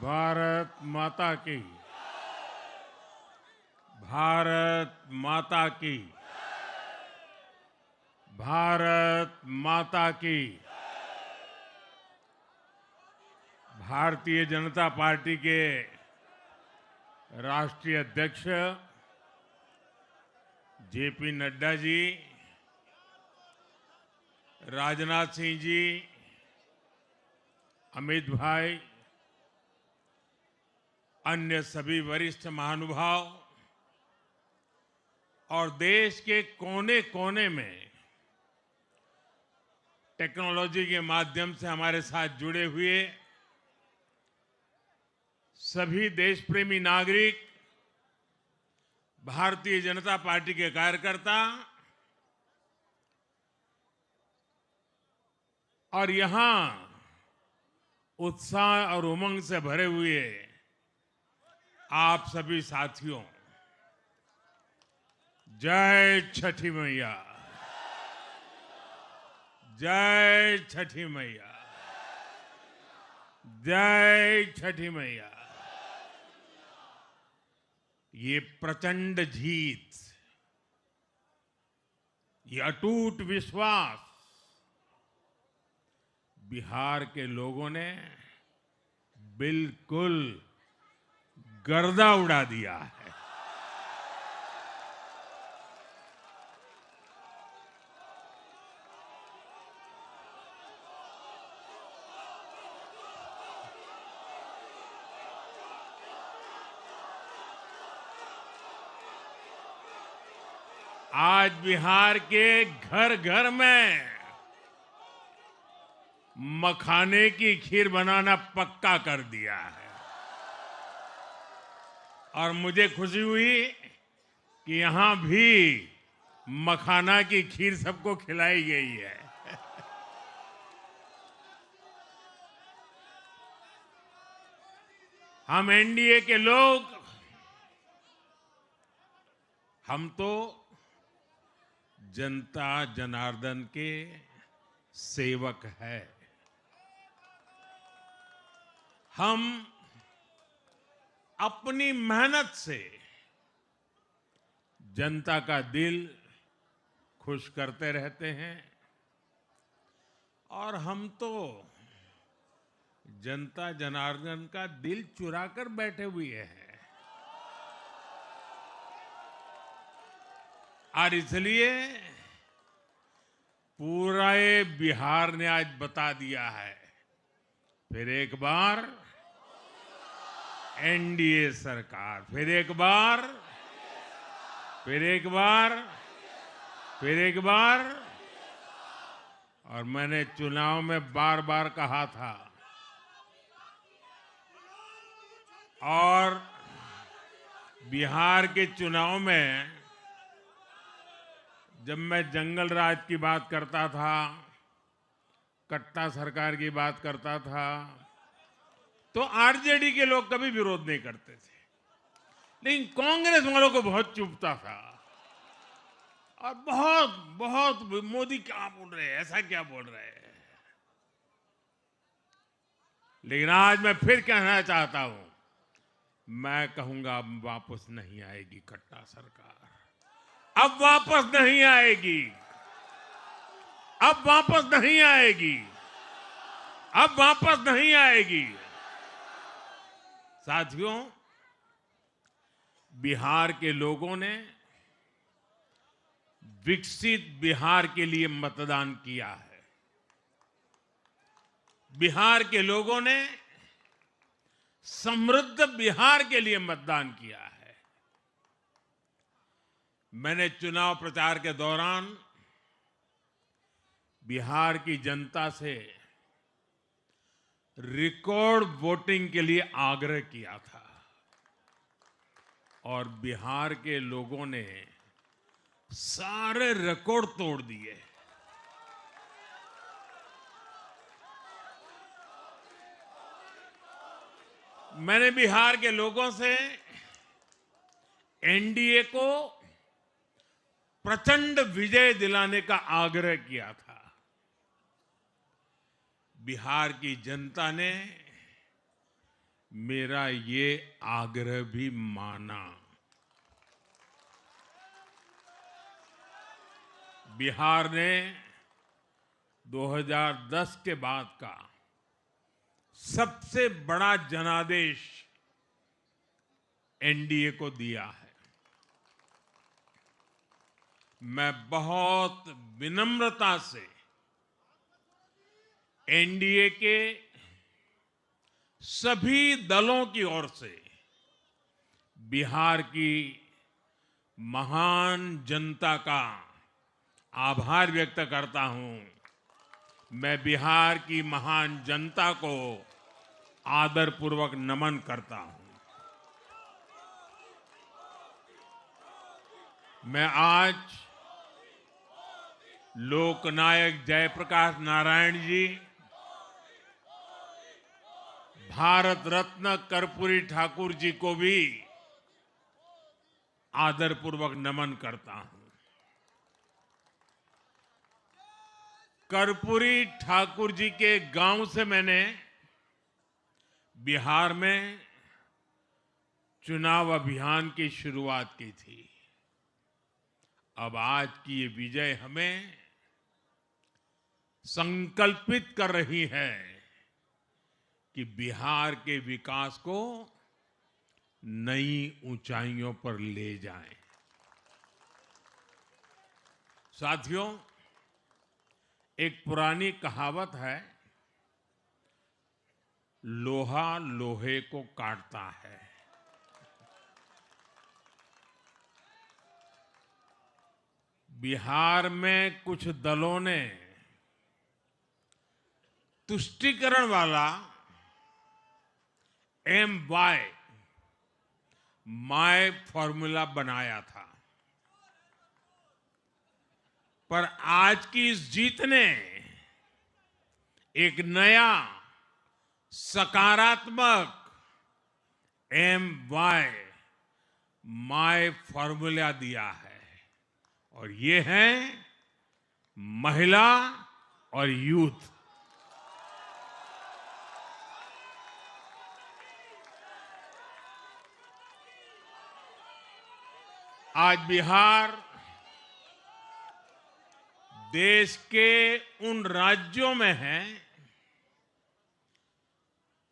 भारत माता की। भारत माता की। भारत माता की। भारतीय जनता पार्टी के राष्ट्रीय अध्यक्ष जेपी नड्डा जी, राजनाथ सिंह जी, अमित भाई, अन्य सभी वरिष्ठ महानुभाव और देश के कोने कोने में टेक्नोलॉजी के माध्यम से हमारे साथ जुड़े हुए सभी देशप्रेमी नागरिक, भारतीय जनता पार्टी के कार्यकर्ता और यहां उत्साह और उमंग से भरे हुए आप सभी साथियों, जय छठी मैया। जय छठी मैया। जय छठी मैया। ये प्रचंड जीत, ये अटूट विश्वास बिहार के लोगों ने बिल्कुल गर्दा उड़ा दिया है। आज बिहार के घर घर में मखाने की खीर बनाना पक्का कर दिया है और मुझे खुशी हुई कि यहां भी मखाना की खीर सबको खिलाई गई है। हम एनडीए के लोग, हम तो जनता जनार्दन के सेवक है। हम अपनी मेहनत से जनता का दिल खुश करते रहते हैं और हम तो जनता जनार्दन का दिल चुरा कर बैठे हुए हैं। और इसलिए पूरा ये बिहार ने आज बता दिया है, फिर एक बार एनडीए सरकार, फिर एक बार, फिर एक बार, फिर एक बार। और मैंने चुनाव में बार बार कहा था और बिहार के चुनाव में जब मैं जंगल राज की बात करता था, कट्टा सरकार की बात करता था, तो आरजेडी के लोग कभी विरोध नहीं करते थे, लेकिन कांग्रेस वालों को बहुत चुभता था और बहुत बहुत मोदी क्या बोल रहे हैं, ऐसा क्या बोल रहे हैं। लेकिन आज मैं फिर कहना चाहता हूं, मैं कहूंगा अब वापस नहीं आएगी कट्टा सरकार, अब वापस नहीं आएगी, अब वापस नहीं आएगी, अब वापस नहीं आएगी। साथियों, बिहार के लोगों ने विकसित बिहार के लिए मतदान किया है। बिहार के लोगों ने समृद्ध बिहार के लिए मतदान किया है। मैंने चुनाव प्रचार के दौरान बिहार की जनता से रिकॉर्ड वोटिंग के लिए आग्रह किया था और बिहार के लोगों ने सारे रिकॉर्ड तोड़ दिए। मैंने बिहार के लोगों से एनडीए को प्रचंड विजय दिलाने का आग्रह किया था। बिहार की जनता ने मेरा ये आग्रह भी माना। बिहार ने 2010 के बाद का सबसे बड़ा जनादेश एनडीए को दिया है। मैं बहुत विनम्रता से एनडीए के सभी दलों की ओर से बिहार की महान जनता का आभार व्यक्त करता हूं। मैं बिहार की महान जनता को आदरपूर्वक नमन करता हूं। मैं आज लोकनायक जयप्रकाश नारायण जी, भारत रत्न कर्पूरी ठाकुर जी को भी आदरपूर्वक नमन करता हूं। कर्पूरी ठाकुर जी के गांव से मैंने बिहार में चुनाव अभियान की शुरुआत की थी। अब आज की ये विजय हमें संकल्पित कर रही है कि बिहार के विकास को नई ऊंचाइयों पर ले जाएं। साथियों, एक पुरानी कहावत है, लोहा लोहे को काटता है। बिहार में कुछ दलों ने तुष्टीकरण वाला माय फॉर्मूला बनाया था, पर आज की इस जीत ने एक नया सकारात्मक माय फॉर्मूला दिया है, और ये है महिला और यूथ। आज बिहार देश के उन राज्यों में है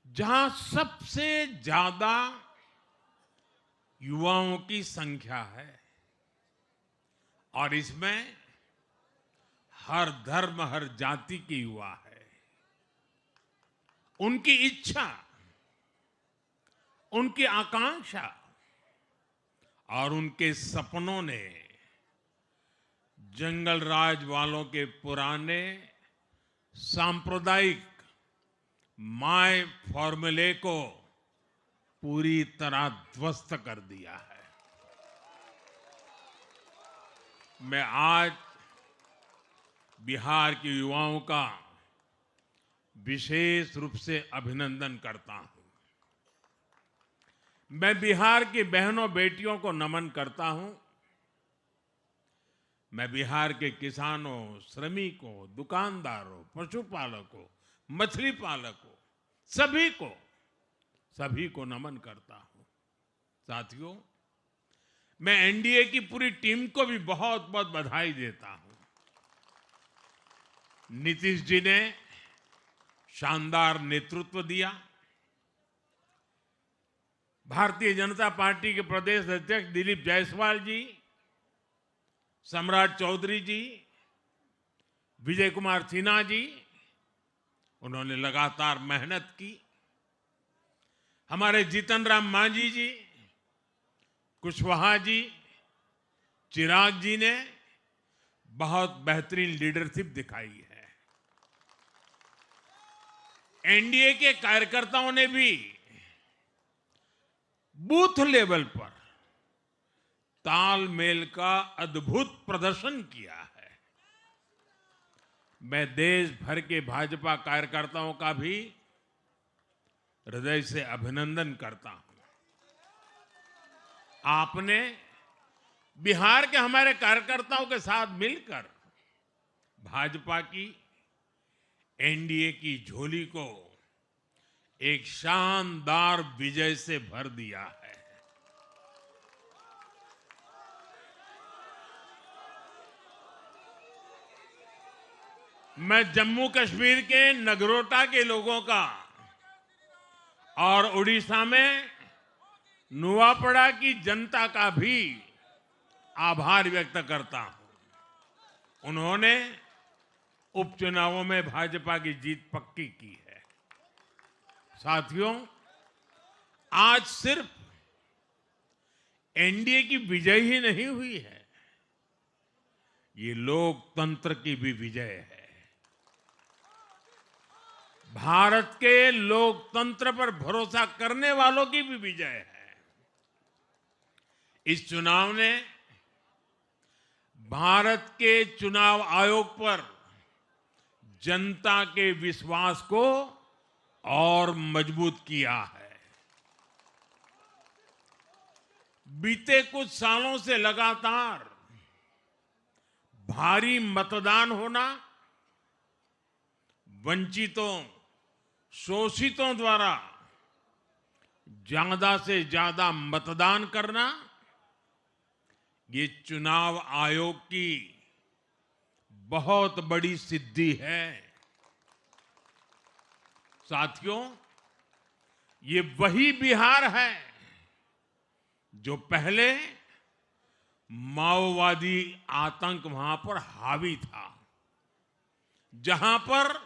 जहां सबसे ज्यादा युवाओं की संख्या है, और इसमें हर धर्म हर जाति के युवा है। उनकी इच्छा, उनकी आकांक्षा और उनके सपनों ने जंगल राज वालों के पुराने सांप्रदायिक माय फॉर्मूले को पूरी तरह ध्वस्त कर दिया है। मैं आज बिहार के युवाओं का विशेष रूप से अभिनंदन करता हूं। मैं बिहार की बहनों बेटियों को नमन करता हूं। मैं बिहार के किसानों, श्रमिकों, दुकानदारों, पशुपालकों, मछली पालकों, सभी को नमन करता हूं। साथियों, मैं एनडीए की पूरी टीम को भी बहुत बहुत बधाई देता हूं। नीतीश जी ने शानदार नेतृत्व दिया। भारतीय जनता पार्टी के प्रदेश अध्यक्ष दिलीप जायसवाल जी, सम्राट चौधरी जी, विजय कुमार सिन्हा जी, उन्होंने लगातार मेहनत की। हमारे जीतन राम मांझी जी, कुशवाहा जी, चिराग जी ने बहुत बेहतरीन लीडरशिप दिखाई है। एनडीए के कार्यकर्ताओं ने भी बूथ लेवल पर तालमेल का अद्भुत प्रदर्शन किया है। मैं देश भर के भाजपा कार्यकर्ताओं का भी हृदय से अभिनंदन करता हूं। आपने बिहार के हमारे कार्यकर्ताओं के साथ मिलकर भाजपा की एनडीए की झोली को एक शानदार विजय से भर दिया है। मैं जम्मू कश्मीर के नगरोटा के लोगों का और उड़ीसा में नुआपड़ा की जनता का भी आभार व्यक्त करता हूं। उन्होंने उपचुनावों में भाजपा की जीत पक्की की है। साथियों, आज सिर्फ एनडीए की विजय ही नहीं हुई है, ये लोकतंत्र की भी विजय है। भारत के लोकतंत्र पर भरोसा करने वालों की भी विजय है। इस चुनाव ने भारत के चुनाव आयोग पर जनता के विश्वास को और मजबूत किया है। बीते कुछ सालों से लगातार भारी मतदान होना, वंचितों, शोषितों द्वारा ज्यादा से ज्यादा मतदान करना, ये चुनाव आयोग की बहुत बड़ी सिद्धि है। साथियों, ये वही बिहार है जो पहले माओवादी आतंक वहां पर हावी था, जहां पर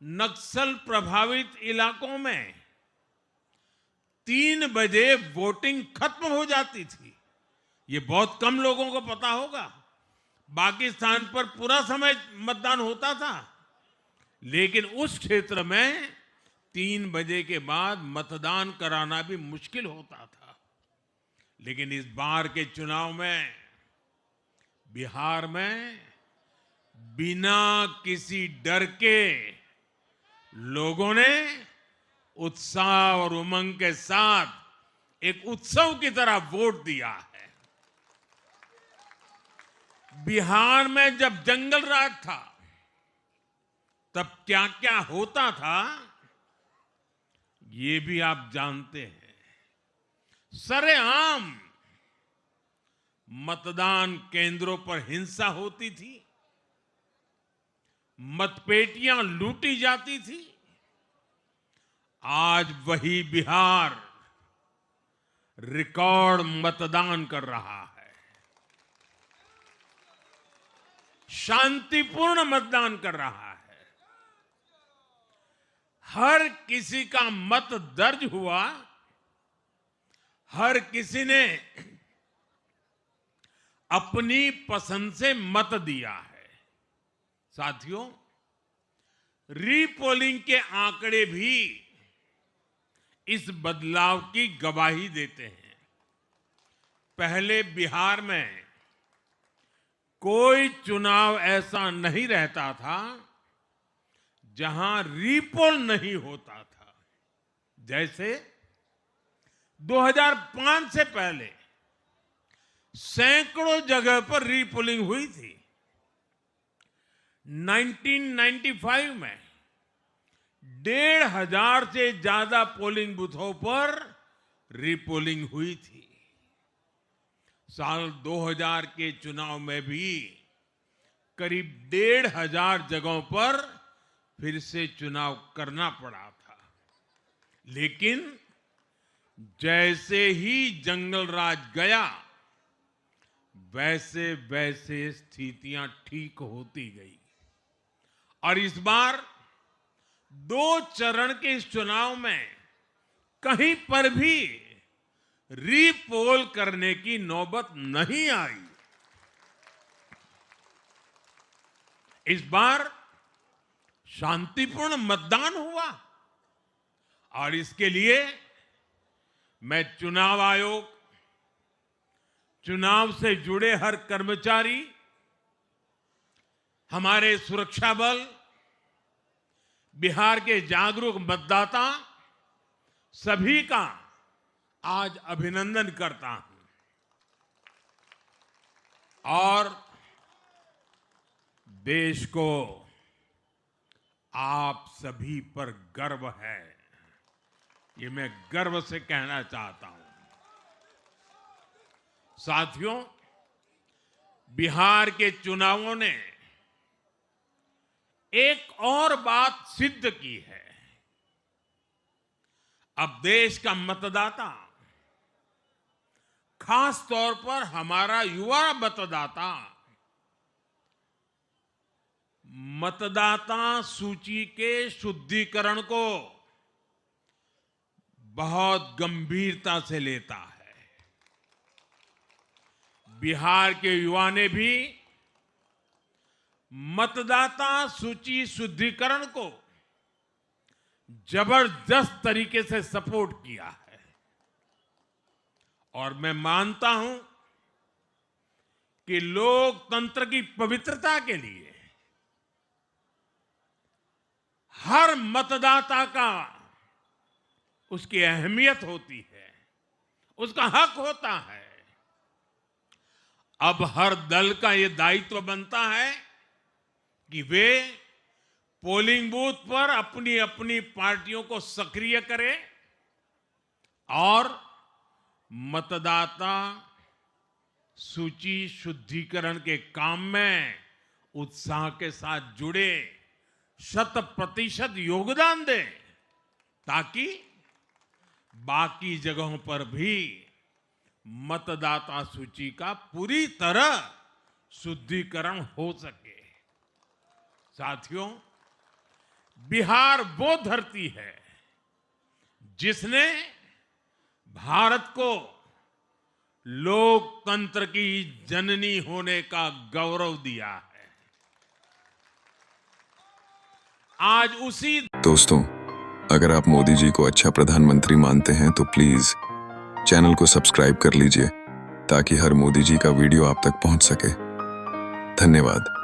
नक्सल प्रभावित इलाकों में 3 बजे वोटिंग खत्म हो जाती थी। ये बहुत कम लोगों को पता होगा। बाकी स्थान पर पूरा समय मतदान होता था, लेकिन उस क्षेत्र में 3 बजे के बाद मतदान कराना भी मुश्किल होता था। लेकिन इस बार के चुनाव में बिहार में बिना किसी डर के लोगों ने उत्साह और उमंग के साथ एक उत्सव की तरह वोट दिया है। बिहार में जब जंगल राज था, तब क्या क्या होता था, ये भी आप जानते हैं। सरेआम मतदान केंद्रों पर हिंसा होती थी, मतपेटियां लूटी जाती थी। आज वही बिहार रिकॉर्ड मतदान कर रहा है। शांतिपूर्ण मतदान कर रहा है। हर किसी का मत दर्ज हुआ, हर किसी ने अपनी पसंद से मत दिया है। साथियों, रीपोलिंग के आंकड़े भी इस बदलाव की गवाही देते हैं। पहले बिहार में कोई चुनाव ऐसा नहीं रहता था जहां रीपोल नहीं होता था। जैसे 2005 से पहले सैकड़ों जगह पर रीपोलिंग हुई थी। 1995 में 1,500 से ज्यादा पोलिंग बूथों पर रीपोलिंग हुई थी। साल 2000 के चुनाव में भी करीब 1,500 जगहों पर फिर से चुनाव करना पड़ा था। लेकिन जैसे ही जंगल राज गया, वैसे वैसे स्थितियां ठीक होती गई। और इस बार 2 चरण के इस चुनाव में कहीं पर भी रीपोल करने की नौबत नहीं आई। इस बार शांतिपूर्ण मतदान हुआ और इसके लिए मैं चुनाव आयोग, चुनाव से जुड़े हर कर्मचारी, हमारे सुरक्षा बल, बिहार के जागरूक मतदाता, सभी का आज अभिनंदन करता हूं। और देश को आप सभी पर गर्व है। ये मैं गर्व से कहना चाहता हूं। साथियों, बिहार के चुनावों ने एक और बात सिद्ध की है। अब देश का मतदाता, खास तौर पर हमारा युवा मतदाता, मतदाता सूची के शुद्धिकरण को बहुत गंभीरता से लेता है। बिहार के युवा ने भी मतदाता सूची शुद्धिकरण को जबरदस्त तरीके से सपोर्ट किया है और मैं मानता हूं कि लोकतंत्र की पवित्रता के लिए हर मतदाता का उसकी अहमियत होती है, उसका हक होता है। अब हर दल का यह दायित्व बनता है कि वे पोलिंग बूथ पर अपनी अपनी पार्टियों को सक्रिय करें और मतदाता सूची शुद्धिकरण के काम में उत्साह के साथ जुड़े, 100% योगदान दें, ताकि बाकी जगहों पर भी मतदाता सूची का पूरी तरह शुद्धिकरण हो सके। साथियों, बिहार वो धरती है जिसने भारत को लोकतंत्र की जननी होने का गौरव दिया है। आज उसी दोस्तों, अगर आप मोदी जी को अच्छा प्रधानमंत्री मानते हैं तो प्लीज चैनल को सब्सक्राइब कर लीजिए ताकि हर मोदी जी का वीडियो आप तक पहुंच सके। धन्यवाद।